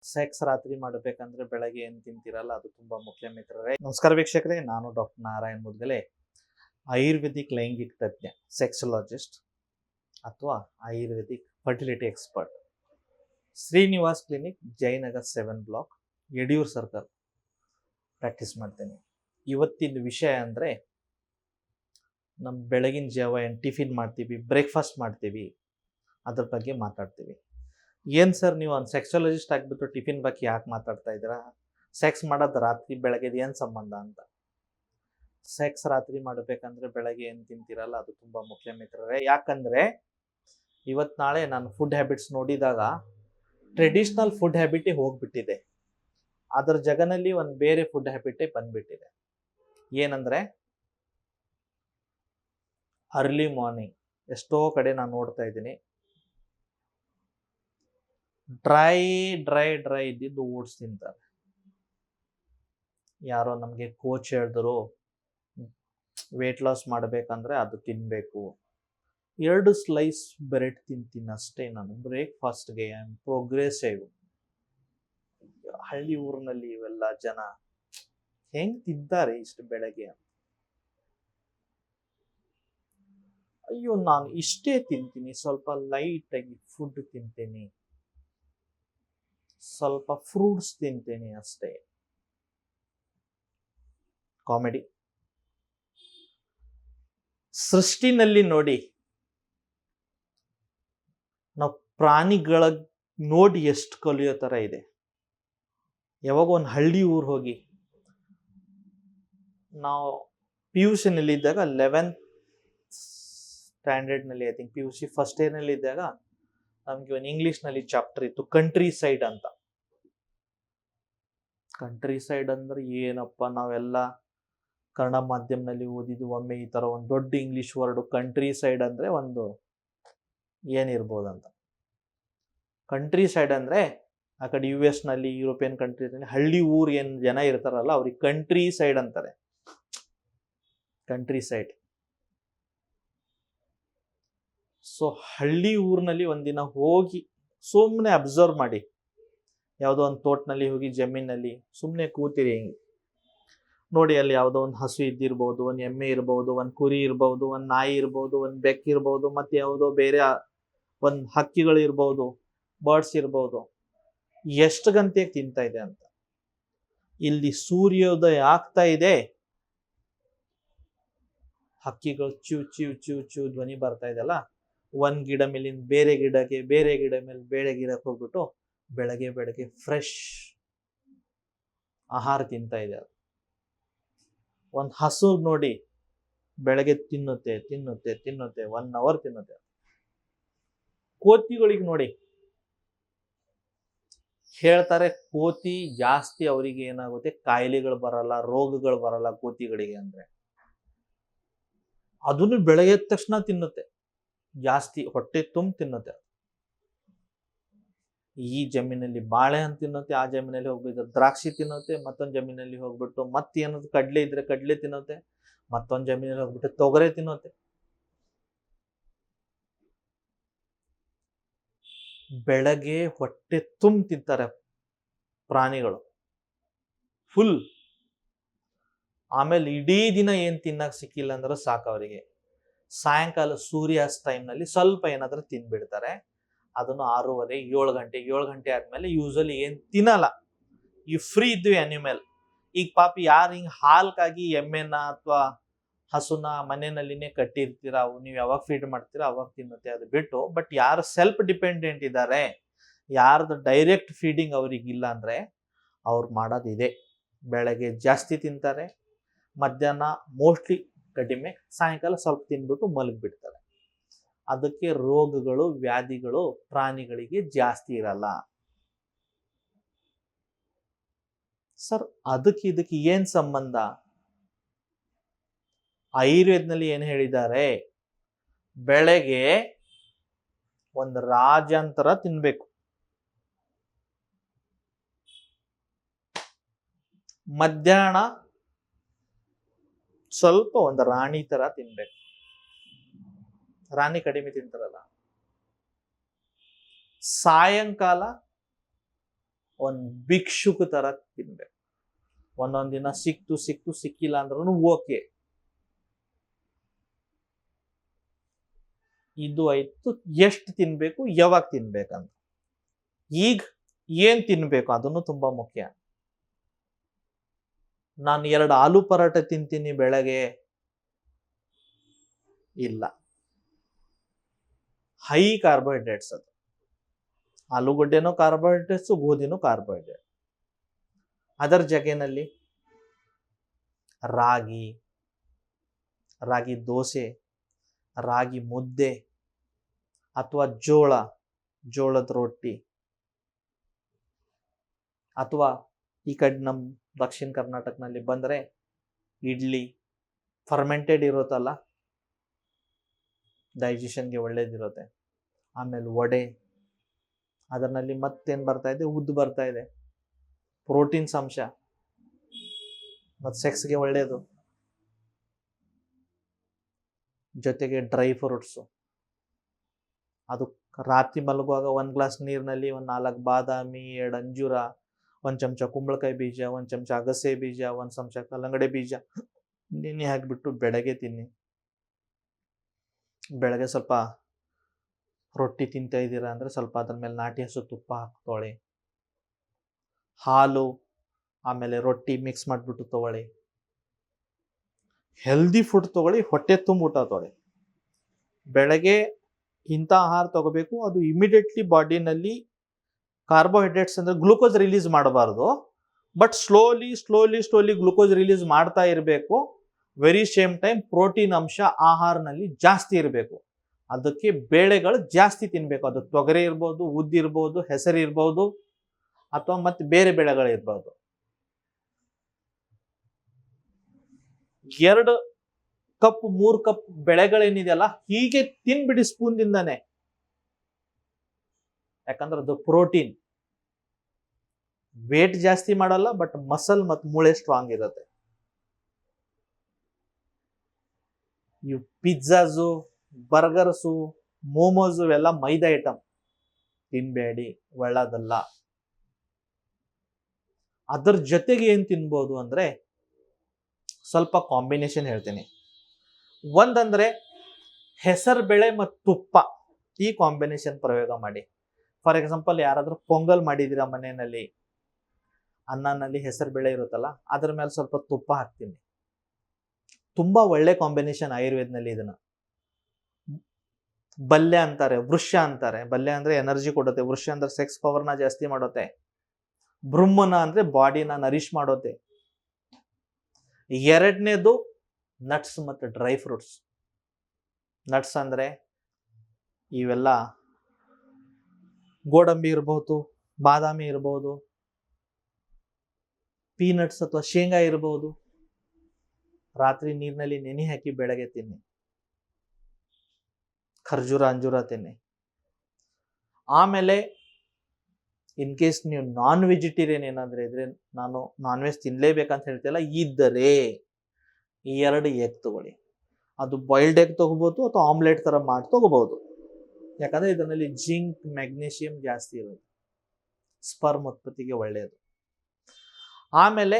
Sex ರಾತ್ರಿ ಮಾಡಬೇಕಂದ್ರೆ ಬೆಳಗ್ಗೆ ಏನು ತಿಂತೀರಲ್ಲ ಅದು ತುಂಬಾ ಮುಖ್ಯ ಮಿತ್ರರೇ. ನಮಸ್ಕಾರ ವೀಕ್ಷಕರೇ, ನಾನು ಡಾಕ್ಟರ್ ನಾರಾಯಣ್ ಮುದ್ಗಲೆ, ಆಯುರ್ವೇದಿಕ್ ಲೈಂಗಿಕ ತಜ್ಞ, ಸೆಕ್ಸಾಲಜಿಸ್ಟ್ ಅಥವಾ ayurvedic fertility expert. Srinivas clinic, Jayanagar 7 block, Yediyur circle practice ಮಾಡ್ತೇನೆ. ಇವತ್ತಿನ ವಿಷಯ ಅಂದರೆ ನಮ್ಮ ಬೆಳಗಿನ ಜಾವ ಏನು ಟಿಫಿನ್ ಮಾಡ್ತೀವಿ, ಬ್ರೇಕ್ಫಾಸ್ಟ್ ಮಾಡ್ತೀವಿ, ಅದ್ರ ಬಗ್ಗೆ ಮಾತಾಡ್ತೀವಿ. ಏನು ಸರ್ ನೀವು ಒಂದು ಸೆಕ್ಸಾಲಜಿಸ್ಟ್ ಆಗಿಬಿಟ್ಟು ಟಿಫಿನ್ ಬಗ್ಗೆ ಯಾಕೆ ಮಾತಾಡ್ತಾ ಇದ್ದೀರಾ? ಸೆಕ್ಸ್ ಮಾಡೋದು ರಾತ್ರಿ ಬೆಳಗ್ಗೆದು ಏನು ಸಂಬಂಧ ಅಂತ. ಸೆಕ್ಸ್ ರಾತ್ರಿ ಮಾಡಬೇಕಂದ್ರೆ ಬೆಳಗ್ಗೆ ಏನು ತಿಂತೀರಲ್ಲ ಅದು ತುಂಬ ಮುಖ್ಯ ಮಿತ್ರರೇ. ಯಾಕಂದರೆ ಇವತ್ತು ನಾಳೆ ನಾನು ಫುಡ್ ಹ್ಯಾಬಿಟ್ಸ್ ನೋಡಿದಾಗ ಟ್ರೆಡಿಷ್ನಲ್ ಫುಡ್ ಹ್ಯಾಬಿಟೇ ಹೋಗ್ಬಿಟ್ಟಿದೆ. ಅದರ ಜಗನಲ್ಲಿ ಒಂದು ಬೇರೆ ಫುಡ್ ಹ್ಯಾಬಿಟೇ ಬಂದ್ಬಿಟ್ಟಿದೆ. ಏನಂದರೆ ಅರ್ಲಿ ಮಾರ್ನಿಂಗ್ ಎಷ್ಟೋ ಕಡೆ ನಾನು ನೋಡ್ತಾ ಇದ್ದೀನಿ, ಡ್ರೈ ಇದ್ದಿದ್ದು ಓಟ್ಸ್ ತಿಂತಾರೆ. ಯಾರೋ ನಮಗೆ ಕೋಚ್ ಹೇಳಿದ್ರು ವೇಟ್ ಲಾಸ್ ಮಾಡಬೇಕಂದ್ರೆ ಅದು ತಿನ್ನಬೇಕು. 2 ಸ್ಲೈಸ್ ಬ್ರೆಡ್ ತಿಂತೀನಿ ಅಷ್ಟೇ ನಾನು ಬ್ರೇಕ್ಫಾಸ್ಟ್ಗೆ. I am progressive. ಹಳ್ಳಿ ಊರಿನಲ್ಲಿ ಇವೆಲ್ಲ ಜನ ಹೆಂಗ್ ತಿಂತಾರೆ ಇಷ್ಟು ಬೆಳಗ್ಗೆ? ಅಯ್ಯೋ, ನಾನು ಇಷ್ಟೇ ತಿಂತೀನಿ, ಸ್ವಲ್ಪ ಲೈಟ್ ಆಗಿ ಫುಡ್ ತಿಂತೀನಿ, ಸ್ವಲ್ಪ ಫ್ರೂಟ್ಸ್ ತಿಂತೇನೆ ಅಷ್ಟೇ. ಕಾಮಿಡಿ. ಸೃಷ್ಟಿನಲ್ಲಿ ನೋಡಿ, ನಾವು ಪ್ರಾಣಿಗಳ ನೋಡಿ ಎಷ್ಟು ಕಲಿಯೋ ತರ ಇದೆ. ಯಾವಾಗ ಒಂದು ಹಳ್ಳಿ ಊರು ಹೋಗಿ, ನಾವು PUC ನಲ್ಲಿ ಇದ್ದಾಗ 11th ಸ್ಟ್ಯಾಂಡರ್ಡ್ ನಲ್ಲಿ, I think PUC first year ನಲ್ಲಿ ಇದ್ದಾಗ ನಮ್ಗೆ ಒಂದು ಇಂಗ್ಲಿಷ್ ನಲ್ಲಿ ಚಾಪ್ಟರ್ ಇತ್ತು, ಕಂಟ್ರಿ ಸೈಡ್ ಅಂತ. ಕಂಟ್ರಿ ಸೈಡ್ ಅಂದ್ರೆ ಏನಪ್ಪ, ನಾವೆಲ್ಲ ಕನ್ನಡ ಮಾಧ್ಯಮದಲ್ಲಿ ಓದಿದ್ದು. ಒಮ್ಮೆ ಈ ತರ ಒಂದು ದೊಡ್ಡ ಇಂಗ್ಲಿಷ್ ವರ್ಡ್ ಕಂಟ್ರಿ ಸೈಡ್ ಅಂದ್ರೆ ಒಂದು ಏನಿರ್ಬೋದಂತ. ಕಂಟ್ರಿ ಸೈಡ್ ಅಂದ್ರೆ ಆ ಕಡೆ US ನಲ್ಲಿ, ಯುರೋಪಿಯನ್ ಕಂಟ್ರೀಸ್ನಲ್ಲಿ ಹಳ್ಳಿ ಊರ್ ಏನ್ ಜನ ಇರ್ತಾರಲ್ಲ ಅವ್ರಿಗೆ ಕಂಟ್ರಿ ಸೈಡ್ ಅಂತಾರೆ. Country side. ಸೊ ಹಳ್ಳಿ ಊರಿನಲ್ಲಿ ಒಂದಿನ ಹೋಗಿ ಸುಮ್ಮನೆ ಅಬ್ಸರ್ವ್ ಮಾಡಿ. ಯಾವುದೋ ಒಂದು ತೋಟನಲ್ಲಿ ಹೋಗಿ, ಜಮೀನಲ್ಲಿ ಸುಮ್ಮನೆ ಕೂತಿರಿ, ಹಿಂಗೆ ನೋಡಿ. ಅಲ್ಲಿ ಯಾವುದೋ ಒಂದು ಹಸು ಇದ್ದಿರ್ಬೋದು, ಒಂದು ಎಮ್ಮೆ ಇರ್ಬೋದು, ಒಂದು ಕುರಿ ಇರ್ಬೋದು, ಒಂದು ನಾಯಿ ಇರ್ಬೋದು, ಒಂದು ಬೆಕ್ಕು ಇರ್ಬೋದು, ಮತ್ತೆ ಯಾವುದೋ ಬೇರೆ ಒಂದು ಹಕ್ಕಿಗಳು ಇರ್ಬೋದು, ಬರ್ಡ್ಸ್ ಇರ್ಬೋದು. ಎಷ್ಟು ಗಂಟೆಗೆ ತಿಂತಾ ಇದೆ ಅಂತ. ಇಲ್ಲಿ ಸೂರ್ಯೋದಯ ಆಗ್ತಾ ಇದೆ, ಹಕ್ಕಿಗಳು ಚೂ ಚೂ ಚೂ ಚೂ ಧ್ವನಿ ಬರ್ತಾ ಇದೆಲ್ಲ. ಒಂದ್ ಗಿಡ ಮೇಲಿಂದ ಬೇರೆ ಗಿಡಕ್ಕೆ, ಬೇರೆ ಗಿಡ ಮೇಲೆ ಬೇರೆ ಗಿಡಕ್ಕೆ ಹೋಗ್ಬಿಟ್ಟು ಬೆಳಗ್ಗೆ ಫ್ರೆಶ್ ಆಹಾರ ತಿಂತಾ ಇದೆ. ಒಂದು ಹಸು ನೋಡಿ, ಬೆಳಗ್ಗೆ ತಿನ್ನುತ್ತೆ 1 hour ತಿನ್ನುತ್ತೆ. ಕೋತಿಗಳಿಗೆ ನೋಡಿ, ಹೇಳ್ತಾರೆ ಕೋತಿ ಜಾಸ್ತಿ ಅವರಿಗೆ ಏನಾಗುತ್ತೆ, ಕಾಯಿಲೆಗಳು ಬರಲ್ಲ, ರೋಗಗಳು ಬರಲ್ಲ ಕೋತಿಗಳಿಗೆ. ಅಂದ್ರೆ ಅದನ್ನು ಬೆಳಗ್ಗೆ ಎದ್ದ ತಕ್ಷಣ ತಿನ್ನುತ್ತೆ, ಜಾಸ್ತಿ ಹೊಟ್ಟೆ ತುಂಬ ತಿನ್ನುತ್ತೆ. ಈ ಜಮೀನಲ್ಲಿ ಬಾಳೆಹಣ್ಣು ತಿನ್ನುತ್ತೆ, ಆ ಜಮೀನಲ್ಲಿ ಹೋಗ್ಬಿಟ್ಟು ದ್ರಾಕ್ಷಿ ತಿನ್ನುತ್ತೆ, ಮತ್ತೊಂದು ಜಮೀನಲ್ಲಿ ಹೋಗ್ಬಿಟ್ಟು ಮತ್ತೇನದು ಕಡ್ಲೆ ಇದ್ರೆ ಕಡ್ಲೆ ತಿನ್ನುತ್ತೆ, ಮತ್ತೊಂದು ಜಮೀನಲ್ಲಿ ಹೋಗ್ಬಿಟ್ಟು ತೊಗರೆ ತಿನ್ನುತ್ತೆ. ಬೆಳಗ್ಗೆ ಹೊಟ್ಟೆ ತುಂಬ ತಿಂತಾರೆ ಪ್ರಾಣಿಗಳು, ಫುಲ್. ಆಮೇಲೆ ಇಡೀ ದಿನ ಏನ್ ತಿನ್ನಕ್ ಸಿಕ್ಕಿಲ್ಲ ಅಂದ್ರೆ ಸಾಕು ಅವರಿಗೆ. ಸಾಯಂಕಾಲ ಸೂರ್ಯಾಸ್ತ ಟೈಮ್ನಲ್ಲಿ ಸ್ವಲ್ಪ ಏನಾದ್ರೂ ತಿನ್ಬಿಡ್ತಾರೆ. ಅದನ್ನು 6:30, 7 ಗಂಟೆ ಆದ್ಮೇಲೆ ಯೂಶಲಿ ಏನ್ ತಿನ್ನಲ್ಲ. ಈ ಫ್ರೀ ಇದ್ವಿ ಅನಿಮಲ್. ಈಗ ಪಾಪಿ ಯಾರು ಹಿಂಗ್ ಹಾಲ್ಕಾಗಿ ಎಮ್ಮೆನ ಅಥವಾ ಹಸುನ ಮನೆಯಲ್ಲಿನೇ ಕಟ್ಟಿರ್ತೀರ, ಅವು ನೀವು ಯಾವಾಗ ಫೀಡ್ ಮಾಡ್ತೀರಾ ಅವಾಗ ತಿನ್ನುತ್ತೆ, ಅದು ಬಿಟ್ಟು. ಬಟ್ ಯಾರು ಸೆಲ್ಫ್ ಡಿಪೆಂಡೆಂಟ್ ಇದ್ದಾರೆ, ಯಾರ್ದು ಡೈರೆಕ್ಟ್ ಫೀಡಿಂಗ್ ಅವ್ರಿಗಿಲ್ಲ ಅಂದ್ರೆ ಅವ್ರು ಮಾಡೋದಿದೆ. ಬೆಳಗ್ಗೆ ಜಾಸ್ತಿ ತಿಂತಾರೆ, ಮಧ್ಯಾಹ್ನ ಮೋಸ್ಟ್ಲಿ ಕಡಿಮೆ, ಸಾಯಂಕಾಲ ಸ್ವಲ್ಪ ತಿನ್ಬಿಟ್ಟು ಮಲಗಿಬಿಡ್ತಾರೆ. ಅದಕ್ಕೆ ರೋಗಗಳು, ವ್ಯಾಧಿಗಳು ಪ್ರಾಣಿಗಳಿಗೆ ಜಾಸ್ತಿ ಇರಲ್ಲ. ಸರ್, ಇದಕ್ಕೆ ಏನ್ ಸಂಬಂಧ? ಆಯುರ್ವೇದದಲ್ಲಿ ಏನ್ ಹೇಳಿದ್ದಾರೆ? ಬೆಳಗ್ಗೆ ಒಂದು ರಾಜಂತರ ತಿನ್ಬೇಕು, ಮಧ್ಯಾಹ್ನ ಸ್ವಲ್ಪ ಒಂದು ರಾಣಿ ತರ ತಿನ್ಬೇಕು. ರಾಣಿ ಕಡಿಮೆ ತಿಂತಾರಲ್ಲ. ಸಾಯಂಕಾಲ ಒಂದು ಭಿಕ್ಷುಕ ತರ ತಿನ್ಬೇಕು. ಒಂದೊಂದ್ ದಿನ ಸಿಕ್ತು ಸಿಕ್ಕಿಲ್ಲ ಅಂದ್ರೂ ಓಕೆ. ಇದು ಆಯ್ತು ಎಷ್ಟು ತಿನ್ಬೇಕು, ಯಾವಾಗ ತಿನ್ಬೇಕಂತ. ಈಗ ಏನ್ ತಿನ್ಬೇಕು ಅದನ್ನು ತುಂಬಾ ಮುಖ್ಯ. ನಾನು 2 ಆಲೂ ಪರಾಟ ತಿಂತೀನಿ ಬೆಳಗ್ಗೆ, ಇಲ್ಲ. ಹೈ ಕಾರ್ಬೋಹೈಡ್ರೇಟ್ಸ್ ಅದು. ಆಲೂಗಡ್ಡೆನೂ ಕಾರ್ಬೋಹೈಡ್ರೇಟ್ಸ್, ಗೋಧಿನೂ ಕಾರ್ಬೋಹೈಡ್ರೇಟ್. ಅದರ ಜೊತೆನಲ್ಲಿ ರಾಗಿ ದೋಸೆ, ರಾಗಿ ಮುದ್ದೆ, ಅಥವಾ ಜೋಳದ ರೊಟ್ಟಿ, ಅಥವಾ ಈ ಕಡೆ ನಮ್ಮ ದಕ್ಷಿಣ ಕರ್ನಾಟಕನಲ್ಲಿ ಬಂದರೆ ಇಡ್ಲಿ, ಫರ್ಮೆಂಟೆಡ್ ಇರುತ್ತಲ್ಲ, ಡೈಜೆಷನ್ಗೆ ಒಳ್ಳೇದಿರುತ್ತೆ. ಆಮೇಲೆ ವಡೆ, ಅದರಲ್ಲಿ ಮತ್ತೇನು ಬರ್ತಾ ಇದೆ, ಉದ್ದು ಬರ್ತಾ ಇದೆ, ಪ್ರೋಟೀನ್ಸ್ ಅಂಶ, ಮತ್ತು ಸೆಕ್ಸ್ಗೆ ಒಳ್ಳೇದು. ಜೊತೆಗೆ ಡ್ರೈ ಫ್ರೂಟ್ಸು. ಅದು ರಾತ್ರಿ ಮಲಗುವಾಗ 1 ಗ್ಲಾಸ್ ನೀರಿನಲ್ಲಿ 4 ಬಾದಾಮಿ, 2 ಅಂಜೂರ, 1 ಚಮಚ ಕುಂಬಳಕಾಯಿ ಬೀಜ, 1 ಚಮಚ ಅಗಸೆ ಬೀಜ, 1 ಚಮಚ ಕಲ್ಲಂಗಡಿ ಬೀಜ ನೆನೆ ಹಾಕಿಬಿಟ್ಟು ಬೆಳಗ್ಗೆ ತಿನ್ನಿ. ಬೆಳಗ್ಗೆ ಸ್ವಲ್ಪ ರೊಟ್ಟಿ ತಿಂತಾ ಇದ್ದೀರಾ ಅಂದರೆ ಸ್ವಲ್ಪ ಅದ್ರ ಮೇಲೆ ನಾಟಿ ಹಸು ತುಪ್ಪ ಹಾಕ್ತೊಳಿ, ಹಾಲು ಆಮೇಲೆ ರೊಟ್ಟಿ ಮಿಕ್ಸ್ ಮಾಡಿಬಿಟ್ಟು ತಗೊಳ್ಳಿ. ಹೆಲ್ದಿ ಫುಡ್ ತಗೊಳ್ಳಿ, ಹೊಟ್ಟೆ ತುಂಬ ಊಟ ತಗೊಳ್ಳಿ. ಬೆಳಗ್ಗೆ ಇಂಥ ಆಹಾರ ತಗೋಬೇಕು. ಅದು ಇಮಿಡಿಯೇಟ್ಲಿ ಬಾಡಿನಲ್ಲಿ ಕಾರ್ಬೋಹೈಡ್ರೇಟ್ಸ್ ಅಂದರೆ ಗ್ಲೂಕೋಸ್ ರಿಲೀಸ್ ಮಾಡಬಾರ್ದು, ಬಟ್ ಸ್ಲೋಲಿ ಗ್ಲೂಕೋಸ್ ರಿಲೀಸ್ ಮಾಡ್ತಾ ಇರಬೇಕು. ವೆರಿ ಸೇಮ್ ಟೈಮ್ ಪ್ರೋಟೀನ್ ಅಂಶ ಆಹಾರನಲ್ಲಿ ಜಾಸ್ತಿ ಇರಬೇಕು. ಅದಕ್ಕೆ ಬೇಳೆಗಳು ಜಾಸ್ತಿ ತಿನ್ಬೇಕು. ಅದು ತೊಗರಿ ಇರ್ಬೋದು, ಉದ್ದಿರ್ಬೋದು, ಹೆಸರು ಇರ್ಬೋದು, ಅಥವಾ ಮತ್ತೆ ಬೇರೆ ಬೆಳೆಗಳಿರ್ಬೋದು. 2 ಕಪ್ 3 ಕಪ್ ಬೆಳೆಗಳೇನಿದೆಯಲ್ಲ ಹೀಗೆ ತಿನ್ಬಿಡಿ ಸ್ಪೂನ್ದಿಂದಾನೆ. ಯಾಕಂದ್ರೆ ಅದು ಪ್ರೋಟೀನ್, ವೇಟ್ ಜಾಸ್ತಿ ಮಾಡಲ್ಲ, ಬಟ್ ಮಸಲ್ ಮತ್ತು ಮೂಳೆ ಸ್ಟ್ರಾಂಗ್ ಇರುತ್ತೆ. ಇವು ಪಿಜ್ಜಾಸು, ಬರ್ಗರ್ಸು, ಮೋಮೋಸು ಇವೆಲ್ಲ ಮೈದಾ ಐಟಮ್, ತಿನ್ಬೇಡಿ, ಒಳ್ಳೇದಲ್ಲ. ಅದ್ರ ಜೊತೆಗೆ ಏನ್ ತಿನ್ಬೋದು ಅಂದ್ರೆ ಸ್ವಲ್ಪ ಕಾಂಬಿನೇಷನ್ ಹೇಳ್ತೀನಿ. ಒಂದಂದ್ರೆ ಹೆಸರು ಬೇಳೆ ಮತ್ತು ತುಪ್ಪ, ಈ ಕಾಂಬಿನೇಷನ್ ಪ್ರಯೋಗ ಮಾಡಿ. ಫಾರ್ ಎಕ್ಸಾಂಪಲ್, ಯಾರಾದ್ರೂ ಪೊಂಗಲ್ ಮಾಡಿದೀರಾ ಮನೆಯಲ್ಲಿ, ಅನ್ನನಲ್ಲಿ ಹೆಸರು ಬೇಳೆ ಇರುತ್ತಲ್ಲ, ಅದ್ರ ಮೇಲೆ ಸ್ವಲ್ಪ ತುಪ್ಪ ಹಾಕ್ತೀನಿ. ತುಂಬಾ ಒಳ್ಳೆ ಕಾಂಬಿನೇಷನ್ ಆಯುರ್ವೇದನಲ್ಲಿ. ಇದನ್ನ ಬಲ್ಯ ಅಂತಾರೆ, ವೃಷ್ಯ ಅಂತಾರೆ. ಬಲ್ಯ ಅಂದ್ರೆ ಎನರ್ಜಿ ಕೊಡುತ್ತೆ, ವೃಷ್ಯ ಅಂದ್ರೆ ಸೆಕ್ಸ್ ಪವರ್ನ ಜಾಸ್ತಿ ಮಾಡುತ್ತೆ, ಬ್ರಹ್ಮನ ಅಂದ್ರೆ ಬಾಡಿನ ನರಿಶ್ ಮಾಡುತ್ತೆ. ಎರಡನೇದು ನಟ್ಸ್ ಮತ್ತು ಡ್ರೈ ಫ್ರೂಟ್ಸ್. ನಟ್ಸ್ ಅಂದ್ರೆ ಇವೆಲ್ಲ ಗೋಡಂಬಿ ಇರ್ಬೋದು, ಬಾದಾಮಿ ಇರ್ಬೋದು, ಪೀನಟ್ಸ್ ಅಥವಾ ಶೇಂಗಾ ಇರ್ಬೋದು. ರಾತ್ರಿ ನೀರಿನಲ್ಲಿ ನೆನೆ ಹಾಕಿ ಬೆಳಗ್ಗೆ ತಿನ್ನಿ. ಖರ್ಜೂರ, ಅಂಜೂರ ತಿನ್ನಿ. ಆಮೇಲೆ ಇನ್ ಕೇಸ್ ನೀವು ನಾನ್ ವೆಜಿಟೇರಿಯನ್ ಏನಾದ್ರೆ ಇದ್ರೆ, ನಾನು ನಾನ್ ವೆಜ್ ತಿನ್ಲೇಬೇಕಂತ ಹೇಳ್ತಿಲ್ಲ, ಇದ್ದರೆ ಈ 2 ಎಗ್ ತಗೊಳ್ಳಿ. ಅದು ಬಾಯ್ಲ್ಡ್ ಎಗ್ ತಗೋಬಹುದು ಅಥವಾ ಆಮ್ಲೆಟ್ ತರ ಮಾಡಿ ತಗೋಬಹುದು. ಯಾಕಂದ್ರೆ ಇದರಲ್ಲಿ ಜಿಂಕ್, ಮ್ಯಾಗ್ನೀಷಿಯಂ ಜಾಸ್ತಿ ಇರುತ್ತೆ, ಸ್ಪರ್ಮ್ ಉತ್ಪತ್ತಿಗೆ ಒಳ್ಳೆಯದು. ಆಮೇಲೆ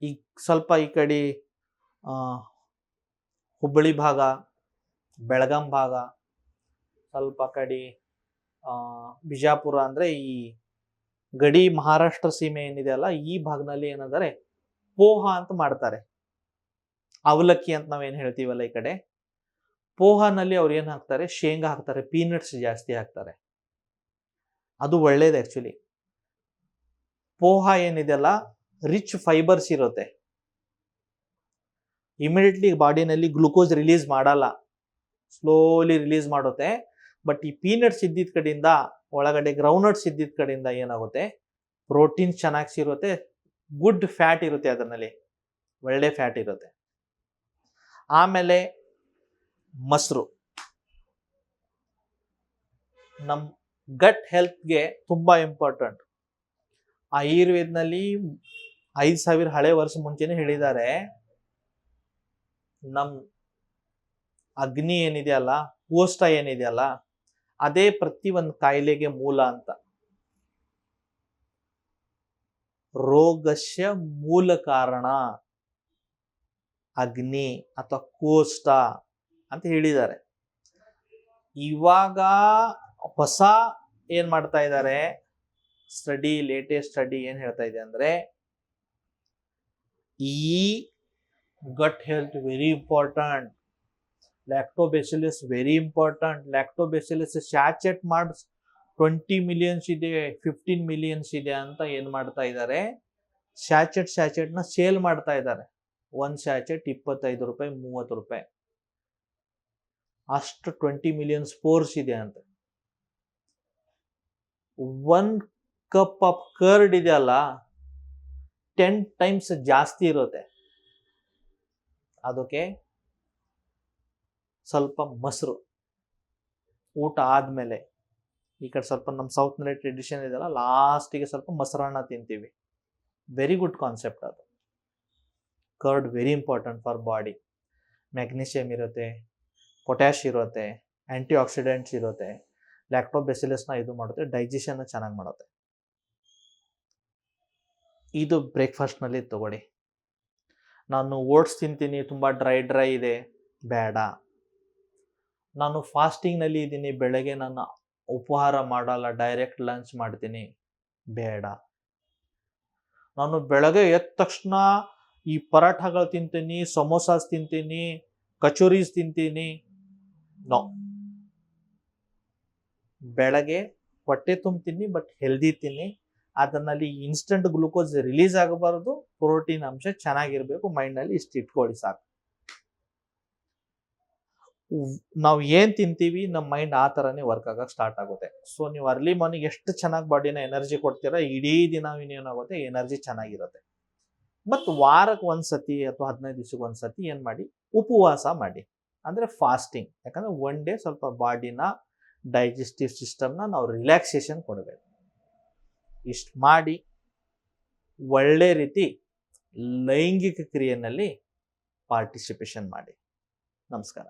ಈ ಸ್ವಲ್ಪ ಈ ಕಡೆ ಹುಬ್ಬಳ್ಳಿ ಭಾಗ, ಬೆಳಗಾಂ ಭಾಗ, ಸ್ವಲ್ಪ ಕಡೆ ಬಿಜಾಪುರ ಅಂದ್ರೆ ಈ ಗಡಿ ಮಹಾರಾಷ್ಟ್ರ ಸೀಮೆ ಏನಿದೆ ಅಲ್ಲ, ಈ ಭಾಗದಲ್ಲಿ ಏನಂದರೆ ಪೋಹ ಅಂತ ಮಾಡ್ತಾರೆ. ಅವಲಕ್ಕಿ ಅಂತ ನಾವೇನು ಹೇಳ್ತೀವಲ್ಲ ಈ ಕಡೆ, ಪೋಹನಲ್ಲಿ ಅವ್ರು ಏನು ಹಾಕ್ತಾರೆ, ಶೇಂಗಾ ಹಾಕ್ತಾರೆ, ಪೀನಟ್ಸ್ ಜಾಸ್ತಿ ಹಾಕ್ತಾರೆ. ಅದು ಒಳ್ಳೇದು ಆಕ್ಚುಲಿ. ಪೋಹ ಏನಿದೆಯಲ್ಲ ರಿಚ್ ಫೈಬರ್ಸ್ ಇರುತ್ತೆ. ಇಮಿಡಿಯೇಟ್ಲಿ ಬಾಡಿನಲ್ಲಿ ಗ್ಲೂಕೋಸ್ ರಿಲೀಸ್ ಮಾಡಲ್ಲ, ಸ್ಲೋಲಿ ರಿಲೀಸ್ ಮಾಡುತ್ತೆ. ಬಟ್ ಈ ಪೀನಟ್ಸ್ ಇದ್ದಿದ್ದ ಕಡೆಯಿಂದ, ಒಳಗಡೆ ಗ್ರೌಂಡ್ನಟ್ಸ್ ಇದ್ದಿದ್ದ ಕಡೆಯಿಂದ ಏನಾಗುತ್ತೆ, ಪ್ರೋಟೀನ್ ಚೆನ್ನಾಗಿ ಸಿರುತ್ತೆ, ಗುಡ್ ಫ್ಯಾಟ್ ಇರುತ್ತೆ, ಅದರಲ್ಲಿ ಒಳ್ಳೆ ಫ್ಯಾಟ್ ಇರುತ್ತೆ. ಆಮೇಲೆ ಮೊಸರು ನಮ್ಮ ಗಟ್ ಹೆಲ್ತ್ಗೆ ತುಂಬಾ ಇಂಪಾರ್ಟೆಂಟ್. ಆಯುರ್ವೇದನಲ್ಲಿ 5000 ಹಳೆ ವರ್ಷ ಮುಂಚೆನೆ ಹೇಳಿದ್ದಾರೆ, ನಮ್ ಅಗ್ನಿ ಏನಿದೆಯಲ್ಲ, ಕೋಷ್ಟ ಏನಿದೆಯಲ್ಲ, ಅದೇ ಪ್ರತಿ ಒಂದು ಕಾಯಿಲೆಗೆ ಮೂಲ ಅಂತ. ರೋಗಸ್ಯ ಮೂಲ ಕಾರಣ ಅಗ್ನಿ ಅಥವಾ ಕೋಷ್ಟ ಅಂತ ಹೇಳಿದ್ದಾರೆ. ಇವಾಗ ಹೊಸ ಏನ್ ಮಾಡ್ತಾ ಇದ್ದಾರೆ ಸ್ಟಡಿ, ಲೇಟೆಸ್ಟ್ ಸ್ಟಡಿ ಏನ್ ಹೇಳ್ತಾ ಇದೆ ಅಂದ್ರೆ, ಈ gut health very important, lactobacillus very important. Lactobacillus sachet ಮಾಡಿ 20 ಮಿಲಿಯನ್ಸ್ ಇದೆ, 15 ಮಿಲಿಯನ್ಸ್ ಇದೆ ಅಂತ ಏನ್ ಮಾಡ್ತಾ ಇದ್ದಾರೆ, ಸ್ಯಾಚೆಟ್ ನ ಸೇಲ್ ಮಾಡ್ತಾ ಇದ್ದಾರೆ. ಒಂದ್ ಸ್ಯಾಚೆಟ್ 25 ರೂಪಾಯಿ, 30 ರೂಪಾಯಿ, ಅಷ್ಟು 20 ಮಿಲಿಯನ್ ಸ್ಪೋರ್ಸ್ ಇದೆ ಅಂತ. 1 ಕಪ್ ಆಫ್ ಕರ್ಡ್ ಇದೆಯಲ್ಲ 10 ಟೈಮ್ಸ್ ಜಾಸ್ತಿ ಇರುತ್ತೆ. ಅದಕ್ಕೆ ಸ್ವಲ್ಪ ಮೊಸರು ಊಟ ಆದ್ಮೇಲೆ, ಈ ಕಡೆ ಸ್ವಲ್ಪ ನಮ್ಮ ಸೌತ್ ನಲ್ಲಿ ಟ್ರೆಡಿಷನ್ ಇದೆಯಲ್ಲ, ಲಾಸ್ಟಿಗೆ ಸ್ವಲ್ಪ ಮೊಸರನ್ನ ತಿಂತೀವಿ. ವೆರಿ ಗುಡ್ ಕಾನ್ಸೆಪ್ಟ್ ಅದು. Curd very important for body. Magnesium ಇರುತ್ತೆ, ಪೊಟ್ಯಾಶ್ ಇರುತ್ತೆ, ಆಂಟಿ ಆಕ್ಸಿಡೆಂಟ್ಸ್ ಇರುತ್ತೆ. ಲ್ಯಾಕ್ಟೋಬೆಸಿಲಸ್ನ ಇದು ಮಾಡುತ್ತೆ, ಡೈಜೆಷನ್ ಚೆನ್ನಾಗಿ ಮಾಡುತ್ತೆ. ಇದು ಬ್ರೇಕ್ಫಾಸ್ಟ್ನಲ್ಲಿ ತಗೊಳ್ಳಿ. ನಾನು ಓಟ್ಸ್ ತಿಂತೀನಿ, ತುಂಬ ಡ್ರೈ ಇದೆ, ಬೇಡ. ನಾನು ಫಾಸ್ಟಿಂಗ್ನಲ್ಲಿ ಇದ್ದೀನಿ, ಬೆಳಗ್ಗೆ ನಾನು ಉಪಹಾರ ಮಾಡಲ್ಲ, ಡೈರೆಕ್ಟ್ ಲಂಚ್ ಮಾಡ್ತೀನಿ, ಬೇಡ. ನಾನು ಬೆಳಗ್ಗೆ ಎದ್ದ ತಕ್ಷಣ ಈ ಪರಾಠಗಳು ತಿಂತೀನಿ, ಸಮೋಸಾಸ್ ತಿಂತೀನಿ, ಕಚೋರೀಸ್ ತಿಂತೀನಿ, ನೋ. ಬೆಳಗ್ಗೆ ಹೊಟ್ಟೆ ತುಂಬ್ತೀನಿ, ಬಟ್ ಹೆಲ್ದಿ ತಿನ್ನಿ. ಅದರಲ್ಲಿ ಇನ್ಸ್ಟಂಟ್ ಗ್ಲೂಕೋಸ್ ರಿಲೀಸ್ ಆಗಬಾರದು, ಪ್ರೋಟೀನ್ ಅಂಶ ಚೆನ್ನಾಗಿರ್ಬೇಕು. ಮೈಂಡ್ನಲ್ಲಿ ಇಷ್ಟು ಇಟ್ಕೊಳ್ಳಿ ಸಾಕು. ನಾವು ಏನ್ ತಿಂತೀವಿ ನಮ್ಮ ಮೈಂಡ್ ಆ ಥರನೇ ವರ್ಕ್ ಆಗಕ್ಕೆ ಸ್ಟಾರ್ಟ್ ಆಗುತ್ತೆ. ಸೊ ನೀವು ಅರ್ಲಿ ಮಾರ್ನಿಂಗ್ ಎಷ್ಟು ಚೆನ್ನಾಗಿ ಬಾಡಿನ ಎನರ್ಜಿ ಕೊಡ್ತೀರಾ, ಇಡೀ ದಿನ ಏನಾಗುತ್ತೆ, ಎನರ್ಜಿ ಚೆನ್ನಾಗಿರುತ್ತೆ. ಮತ್ತು ವಾರಕ್ಕೆ ಒಂದ್ಸತಿ ಅಥವಾ 15 ದಿವಸಕ್ಕೆ ಒಂದ್ಸತಿ ಏನ್ ಮಾಡಿ, ಉಪವಾಸ ಮಾಡಿ, ಅಂದ್ರೆ ಫಾಸ್ಟಿಂಗ್. ಯಾಕಂದ್ರೆ ಒನ್ ಡೇ ಸ್ವಲ್ಪ ಬಾಡಿನ, ಡೈಜೆಸ್ಟಿವ್ ಸಿಸ್ಟಮ್ನ ನಾವು ರಿಲ್ಯಾಕ್ಸೇಷನ್ ಕೊಡಬೇಕು. ಇಷ್ಟು ಮಾಡಿ ಒಳ್ಳೆ ರೀತಿ ಲೈಂಗಿಕ ಕ್ರಿಯೆಯಲ್ಲಿ ಪಾರ್ಟಿಸಿಪೇಷನ್ ಮಾಡಿ. ನಮಸ್ಕಾರ.